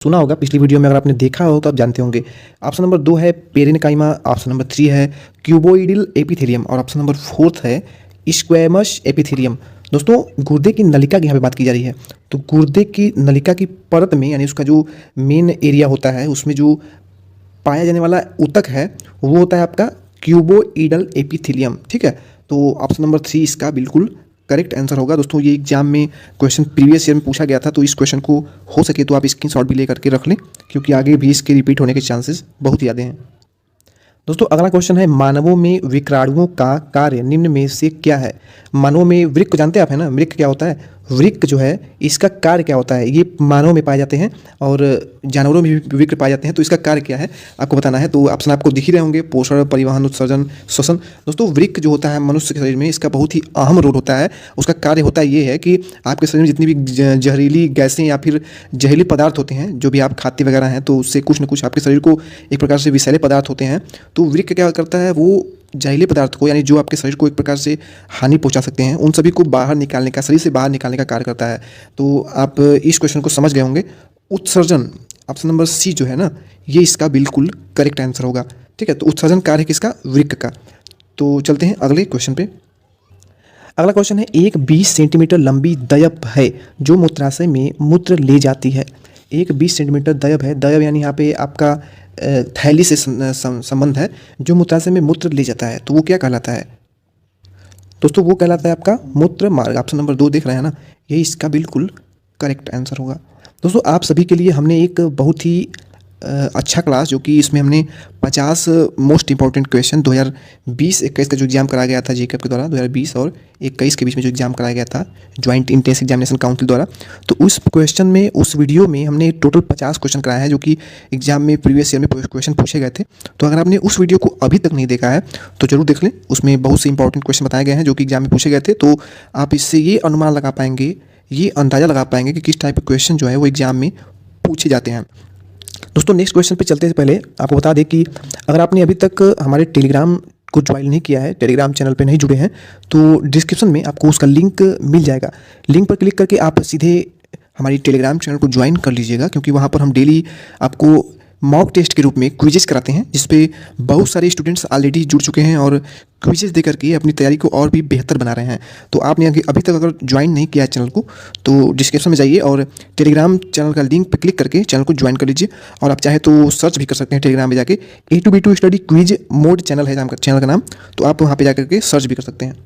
सुना होगा पिछली वीडियो में, अगर आपने देखा हो तो आप जानते होंगे। ऑप्शन नंबर 2 है पेरेन्काइमा, ऑप्शन नंबर 3 है क्यूबोइडल एपिथेलियम और ऑप्शन नंबर 4 है स्क्वैमस एपिथेलियम। दोस्तों, गुर्दे की नलिका की यहाँ पे बात की जा रही है। तो गुर्दे की नलिका की परत में, यानी उसका जो मेन एरिया होता है, उसमें जो पाया जाने वाला ऊतक है वो होता है आपका क्यूबोइडल एपिथेलियम। ठीक है, तो ऑप्शन नंबर 3 इसका बिल्कुल करेक्ट आंसर होगा। दोस्तों, ये एग्जाम में क्वेश्चन प्रीवियस ईयर में पूछा गया था, तो इस क्वेश्चन को हो सके तो आप स्क्रीनशॉट भी ले करके रख लें, क्योंकि आगे भी इसके रिपीट होने के चांसेस बहुत ज़्यादा हैं। दोस्तों, अगला क्वेश्चन है मानवों में विकराणुओं का कार्य निम्न में से क्या है। मानवों में वृक्क को जानते हैं आप, है ना। वृक्क क्या होता है, वृक्क जो है इसका कार्य क्या होता है। ये मानव में पाए जाते हैं और जानवरों में भी वृक्क पाए जाते हैं, तो इसका कार्य क्या है आपको बताना है। तो ऑप्शन आपको दिख ही रहे होंगे, पोषण, परिवहन, उत्सर्जन, श्वसन। दोस्तों, वृक्क जो होता है मनुष्य के शरीर में, इसका बहुत ही अहम रोल होता है। उसका कार्य होता है ये है कि आपके शरीर में जितनी भी जहरीली गैसें या फिर जहरीले पदार्थ होते हैं, जो भी आप खाते वगैरह हैं, तो उससे कुछ ना कुछ आपके शरीर को एक प्रकार से विषैले पदार्थ होते हैं। तो वृक्क क्या करता है, वो जहरीले पदार्थ को, यानी जो आपके शरीर को एक प्रकार से हानि पहुंचा सकते हैं, उन सभी को बाहर निकालने का, शरीर से बाहर निकालने का कार्य करता है। तो आप इस क्वेश्चन को समझ गए होंगे। उत्सर्जन, ऑप्शन नंबर सी जो है ना, ये इसका बिल्कुल करेक्ट आंसर होगा। ठीक है, तो उत्सर्जन कार्य किसका, वृक्क का। तो चलते हैं अगले क्वेश्चन पे। अगला क्वेश्चन है, एक 20 सेंटीमीटर लंबी दयप है जो मूत्राशय में मूत्र ले जाती है। एक 20 सेंटीमीटर दयप है। दयप यानी यहाँ पे आपका थैली से संबंध है, जो मूत्राशय में मूत्र ले जाता है, तो वो क्या कहलाता है। दोस्तों, वो कहलाता है आपका मूत्र मार्ग। ऑप्शन नंबर 2 देख रहे हैं ना, यही इसका बिल्कुल करेक्ट आंसर होगा। दोस्तों, आप सभी के लिए हमने एक बहुत ही अच्छा क्लास, जो कि इसमें हमने 50 मोस्ट इंपॉर्टेंट क्वेश्चन 2020-21 का जो एग्जाम कराया गया था जीकेएफ के द्वारा, 2020 और 21 के बीच में जो एग्जाम कराया गया था ज्वाइंट इंटेंस एग्जामिनेशन काउंसिल द्वारा, तो उस क्वेश्चन में, उस वीडियो में हमने टोटल 50 क्वेश्चन कराया है, जो कि एग्जाम में प्रीवियस ईयर में क्वेश्चन पूछे गए थे। तो अगर आपने उस वीडियो को अभी तक नहीं देखा है तो जरूर देख लें। उसमें बहुत से इंपॉर्टेंट क्वेश्चन बताए गए हैं जो कि एग्जाम में पूछे गए थे। तो आप इससे ये अनुमान लगा पाएंगे, ये अंदाज़ा लगा पाएंगे कि किस टाइप के क्वेश्चन जो है वो एग्जाम में पूछे जाते हैं। दोस्तों, नेक्स्ट क्वेश्चन पे चलते से पहले आपको बता दें कि अगर आपने अभी तक हमारे टेलीग्राम को ज्वाइन नहीं किया है, टेलीग्राम चैनल पे नहीं जुड़े हैं, तो डिस्क्रिप्शन में आपको उसका लिंक मिल जाएगा। लिंक पर क्लिक करके आप सीधे हमारी टेलीग्राम चैनल को ज्वाइन कर लीजिएगा, क्योंकि वहाँ पर हम डेली आपको मॉक टेस्ट के रूप में क्विजेस कराते हैं, जिस पे बहुत सारे स्टूडेंट्स ऑलरेडी जुड़ चुके हैं और क्विजेस देकर के अपनी तैयारी को और भी बेहतर बना रहे हैं। तो आपने अभी तक अगर ज्वाइन नहीं किया है चैनल को, तो डिस्क्रिप्शन में जाइए और टेलीग्राम चैनल का लिंक पर क्लिक करके चैनल को ज्वाइन कर लीजिए। और आप चाहे तो सर्च भी कर सकते हैं टेलीग्राम में जाके, A2B2 study quiz mode channel है चैनल का नाम, तो आप वहाँ पर जा करके सर्च भी कर सकते हैं।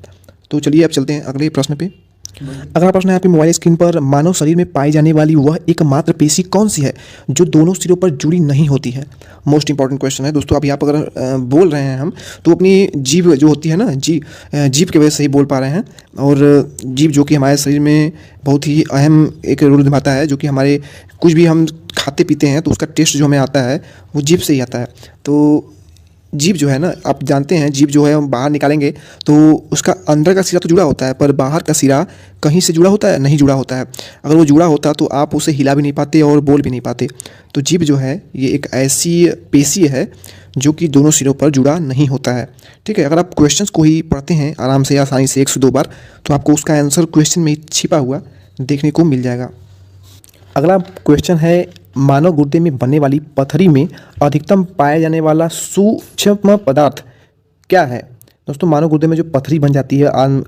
तो चलिए अब चलते हैं अगले प्रश्न पे। अगला प्रश्न है आपकी मोबाइल स्क्रीन पर, मानव शरीर में पाई जाने वाली वह एकमात्र पेशी कौन सी है जो दोनों सिरों पर जुड़ी नहीं होती है। मोस्ट इंपॉर्टेंट क्वेश्चन है दोस्तों। अभी आप अगर बोल रहे हैं हम, तो अपनी जीभ जो होती है ना, जीभ की वजह से ही बोल पा रहे हैं। और जीभ जो कि हमारे शरीर में बहुत ही अहम एक रोल निभाता है, जो कि हमारे कुछ भी हम खाते पीते हैं तो उसका टेस्ट जो हमें आता है वो जीभ से ही आता है। तो जीभ जो है ना, आप जानते हैं जीभ जो है हम बाहर निकालेंगे तो उसका अंदर का सिरा तो जुड़ा होता है, पर बाहर का सिरा कहीं से जुड़ा होता है, नहीं जुड़ा होता है। अगर वो जुड़ा होता तो आप उसे हिला भी नहीं पाते और बोल भी नहीं पाते। तो जीभ जो है ये एक ऐसी पेशी है जो कि दोनों सिरों पर जुड़ा नहीं होता है। ठीक है, अगर आप क्वेश्चंस को ही पढ़ते हैं आराम से, आसानी से 1 से 2 बार, तो आपको उसका आंसर क्वेश्चन में ही छिपा हुआ देखने को मिल जाएगा। अगला क्वेश्चन है, मानव गुर्दे में बनने वाली पथरी में अधिकतम पाया जाने वाला सूक्ष्म पदार्थ क्या है। दोस्तों, मानव गुर्दे में जो पथरी बन जाती है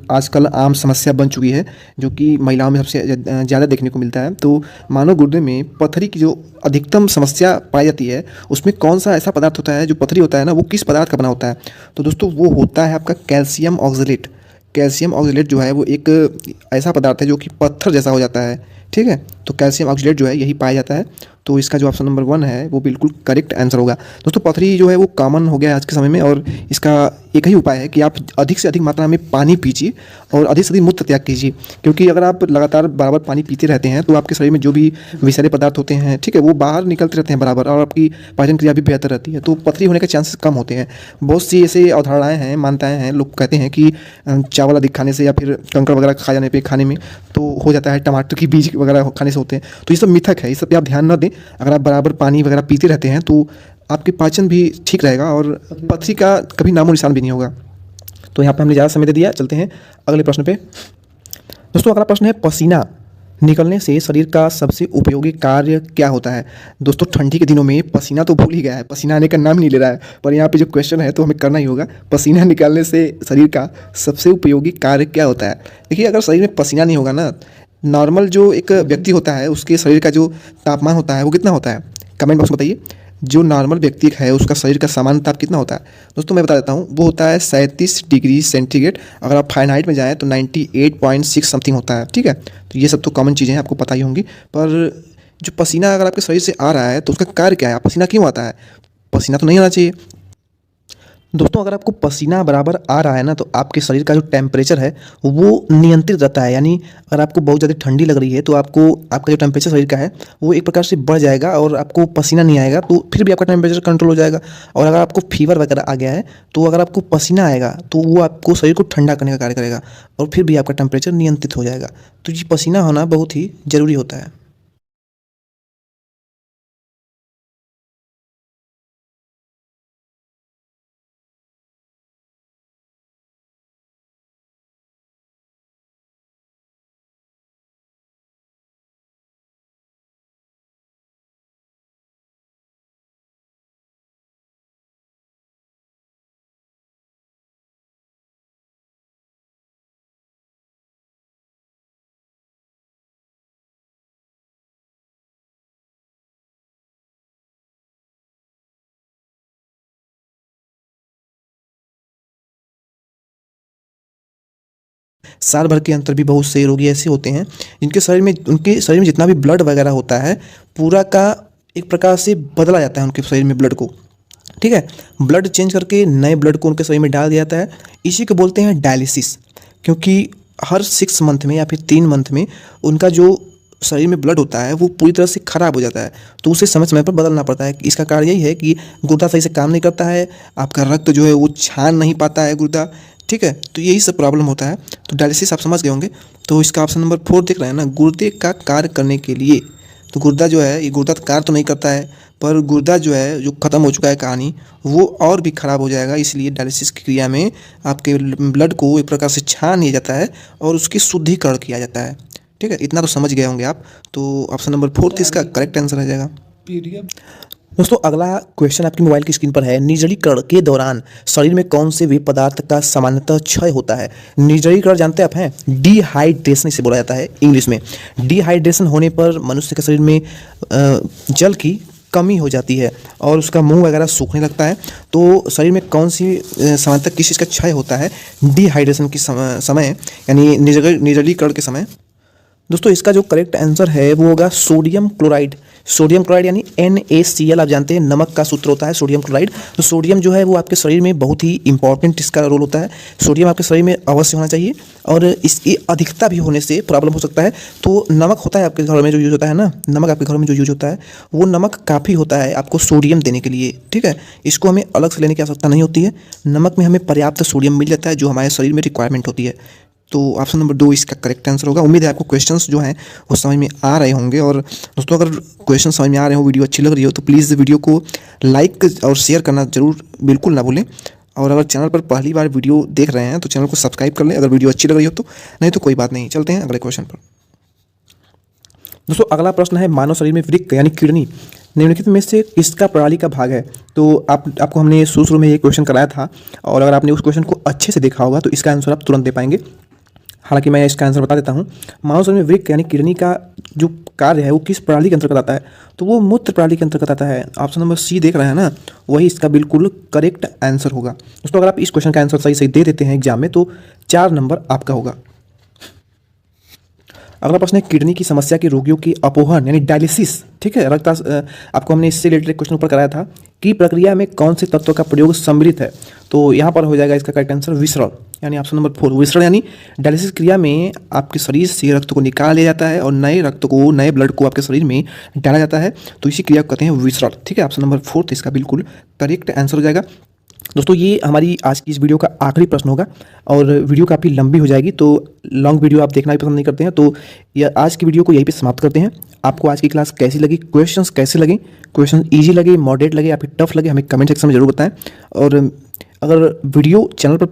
आजकल आम समस्या बन चुकी है, जो कि महिलाओं में सबसे ज़्यादा देखने को मिलता है। तो मानव गुर्दे में पथरी की जो अधिकतम समस्या पाई जाती है, उसमें कौन सा ऐसा पदार्थ होता है, जो पथरी होता है ना, वो किस पदार्थ का बना होता है। तो दोस्तों, वो होता है आपका कैल्शियम ऑक्जेलेट। कैल्शियम ऑक्जेलेट जो है वो एक ऐसा पदार्थ है जो कि पत्थर जैसा हो जाता है। ठीक है, तो कैल्शियम ऑक्जेलेट जो है यही पाया जाता है। तो इसका जो ऑप्शन नंबर 1 है वो बिल्कुल करेक्ट आंसर होगा। दोस्तों, पथरी जो है वो कॉमन हो गया है आज के समय में, और इसका एक ही उपाय है कि आप अधिक से अधिक मात्रा में पानी पीजिए और अधिक से अधिक मूत्र त्याग कीजिए। क्योंकि अगर आप लगातार बराबर पानी पीते रहते हैं तो आपके शरीर में जो भी विषैले पदार्थ होते हैं, ठीक है, वो बाहर निकलते रहते हैं बराबर, और आपकी पाचन क्रिया भी बेहतर रहती है, तो पथरी होने के चांसेस कम होते हैं। बहुत सी ऐसे अवधारणाएँ हैं, मान्यताएँ हैं, लोग कहते हैं कि चावल अधिक खाने से या फिर कंकड़ वगैरह खा जाने पर खाने में तो हो जाता है, टमाटर की बीज वगैरह खाने से होते हैं। तो ये सब मिथक है, ये सब पे आप ध्यान न दें। अगर आप बराबर पानी वगैरह पीते रहते हैं तो आपके पाचन भी ठीक रहेगा और पथरी का कभी नामो निशान भी नहीं होगा। तो यहाँ पे हमने ज़्यादा समय दे दिया, चलते हैं अगले प्रश्न पे। दोस्तों, अगला प्रश्न है, पसीना निकलने से शरीर का सबसे उपयोगी कार्य क्या होता है? दोस्तों ठंडी के दिनों में पसीना तो भूल ही गया है, पसीना आने का नाम नहीं ले रहा है, पर यहाँ पे जो क्वेश्चन है तो हमें करना ही होगा। पसीना निकालने से शरीर का सबसे उपयोगी कार्य क्या होता है? देखिए, अगर शरीर में पसीना नहीं होगा ना, नॉर्मल जो एक व्यक्ति होता है उसके शरीर का जो तापमान होता है वो कितना होता है? कमेंट बॉक्स में बताइए। जो नॉर्मल व्यक्ति है उसका शरीर का सामान्य ताप कितना होता है? दोस्तों मैं बता देता हूँ, वो होता है 37 डिग्री सेंटीग्रेड। अगर आप फारेनहाइट में जाएँ तो 98.6 समथिंग होता है। ठीक है, तो ये सब तो कॉमन चीज़ें हैं, आपको पता ही होंगी। पर जो पसीना अगर आपके शरीर से आ रहा है तो उसका कार्य क्या है? पसीना क्यों आता है? पसीना तो नहीं आना चाहिए। दोस्तों अगर आपको पसीना बराबर आ रहा है ना, तो आपके शरीर का जो टेम्परेचर है वो नियंत्रित रहता है। यानी अगर आपको बहुत ज़्यादा ठंडी लग रही है तो आपको आपका जो टेम्परेचर शरीर का है वो एक प्रकार से बढ़ जाएगा और आपको पसीना नहीं आएगा, तो फिर भी आपका टेम्परेचर कंट्रोल हो जाएगा। और अगर आपको फीवर वगैरह आ गया है तो अगर आपको पसीना आएगा तो वो आपको शरीर को ठंडा करने का कार्य करेगा और फिर भी आपका टेम्परेचर नियंत्रित हो जाएगा। तो ये पसीना होना बहुत ही ज़रूरी होता है। साल भर के अंतर भी बहुत से रोगी ऐसे होते हैं जिनके शरीर में उनके शरीर में जितना भी ब्लड वगैरह होता है पूरा का एक प्रकार से बदला जाता है उनके शरीर में ब्लड को। ठीक है, ब्लड चेंज करके नए ब्लड को उनके शरीर में डाल दिया जाता है। इसी को बोलते हैं डायलिसिस। क्योंकि हर 6 मंथ में या फिर 3 मंथ में उनका जो शरीर में ब्लड होता है वो पूरी तरह से ख़राब हो जाता है, तो उसे समय समय पर बदलना पड़ता है। इसका कारण यही है कि गुर्दा सही से काम नहीं करता है, आपका रक्त जो है वो छान नहीं पाता है गुर्दा। ठीक है, तो यही सब प्रॉब्लम होता है। तो डायलिसिस आप समझ गए होंगे। तो इसका ऑप्शन नंबर 4 देख रहे हैं ना, गुर्दे का कार्य करने के लिए। तो गुर्दा जो है, ये गुर्दा तो कार्य तो नहीं करता है, पर गुर्दा जो है जो ख़त्म हो चुका है कहानी, वो और भी ख़राब हो जाएगा। इसलिए डायलिसिस की क्रिया में आपके ब्लड को एक प्रकार से छान लिया जाता है और उसकी शुद्धिकरण किया जाता है। ठीक है, इतना तो समझ गए होंगे आप। तो ऑप्शन नंबर 4 इसका करेक्ट आंसर आ जाएगा। दोस्तों अगला क्वेश्चन आपकी मोबाइल की स्क्रीन पर है। निर्जलीकरण के दौरान शरीर में कौन से वे पदार्थ का सामान्यतः क्षय होता है? निर्जलीकरण जानते हैं आप हैं? डिहाइड्रेशन इसे बोला जाता है इंग्लिश में। डिहाइड्रेशन होने पर मनुष्य के शरीर में जल की कमी हो जाती है और उसका मुंह वगैरह सूखने लगता है। तो शरीर में कौन सी सामान्यतः किस चीज़ का क्षय होता है डिहाइड्रेशन की समय यानी निर्जलीकरण के समय? दोस्तों इसका जो करेक्ट आंसर है वो होगा सोडियम क्लोराइड। सोडियम क्लोराइड यानी NaCl, आप जानते हैं नमक का सूत्र होता है सोडियम क्लोराइड। तो सोडियम जो है वो आपके शरीर में बहुत ही इंपॉर्टेंट इसका रोल होता है। सोडियम आपके शरीर में अवश्य होना चाहिए और इसकी अधिकता भी होने से प्रॉब्लम हो सकता है। तो नमक होता है आपके घर में जो यूज़ होता है ना, नमक आपके घर में जो यूज होता है वो नमक काफ़ी होता है आपको सोडियम देने के लिए। ठीक है, इसको हमें अलग से लेने की आवश्यकता नहीं होती है। नमक में हमें पर्याप्त सोडियम मिल जाता है जो हमारे शरीर में रिक्वायरमेंट होती है। तो ऑप्शन नंबर 2 इसका करेक्ट आंसर होगा। उम्मीद है आपको क्वेश्चंस जो हैं वो समझ में आ रहे होंगे। और दोस्तों अगर क्वेश्चन समझ में आ रहे हो, वीडियो अच्छी लग रही हो तो प्लीज़ वीडियो को लाइक और शेयर करना जरूर बिल्कुल ना भूलें। और अगर चैनल पर पहली बार वीडियो देख रहे हैं तो चैनल को सब्सक्राइब कर लें अगर वीडियो अच्छी लग रही हो तो, नहीं तो कोई बात नहीं। चलते हैं अगले क्वेश्चन पर। दोस्तों अगला प्रश्न है, मानव शरीर में वृक्क यानी किडनी निम्नलिखित में से किसका प्रणाली का भाग है? तो आपको हमने शुरू में ये क्वेश्चन कराया था और अगर आपने उस क्वेश्चन को अच्छे से देखा होगा तो इसका आंसर आप तुरंत दे पाएंगे। हालांकि मैं इसका आंसर बता देता हूँ। मानव शरीर में वृक्क यानी किडनी का जो कार्य है वो किस प्रणाली के अंतर्गत आता है? तो वो मूत्र प्रणाली के अंतर्गत आता है। ऑप्शन नंबर C देख रहे हैं ना, वही इसका बिल्कुल करेक्ट आंसर होगा। दोस्तों अगर आप इस क्वेश्चन का आंसर सही सही दे देते हैं एग्जाम में तो 4 नंबर आपका होगा। अगला प्रश्न है, किडनी की समस्या के रोगियों की अपोहन यानी डायलिसिस, ठीक है, आपको हमने इससे रिलेटेड क्वेश्चन ऊपर कराया था कि प्रक्रिया में कौन से तत्व का प्रयोग सम्मिलित है? तो यहाँ पर हो जाएगा इसका करेक्ट आंसर विसरण यानी ऑप्शन नंबर 4। विसरण यानी डायलिसिस क्रिया में आपके शरीर से रक्त को निकाल लिया जाता है और नए ब्लड को आपके शरीर में डाला जाता है। तो इसी क्रिया को कहते हैं विसरण। ठीक है, ऑप्शन नंबर 4 इसका बिल्कुल करेक्ट आंसर हो जाएगा। दोस्तों ये हमारी आज की इस वीडियो का आखिरी प्रश्न होगा और वीडियो काफ़ी लंबी हो जाएगी, तो लॉन्ग वीडियो आप देखना भी पसंद नहीं करते हैं, तो यह आज की वीडियो को यहीं पे समाप्त करते हैं। आपको आज की क्लास कैसी लगी, क्वेश्चंस कैसे लगे, क्वेश्चन इजी लगे, मॉडरेट लगे या फिर टफ लगे, हमें कमेंट सेक्शन में जरूर बताएं। और अगर वीडियो चैनल पर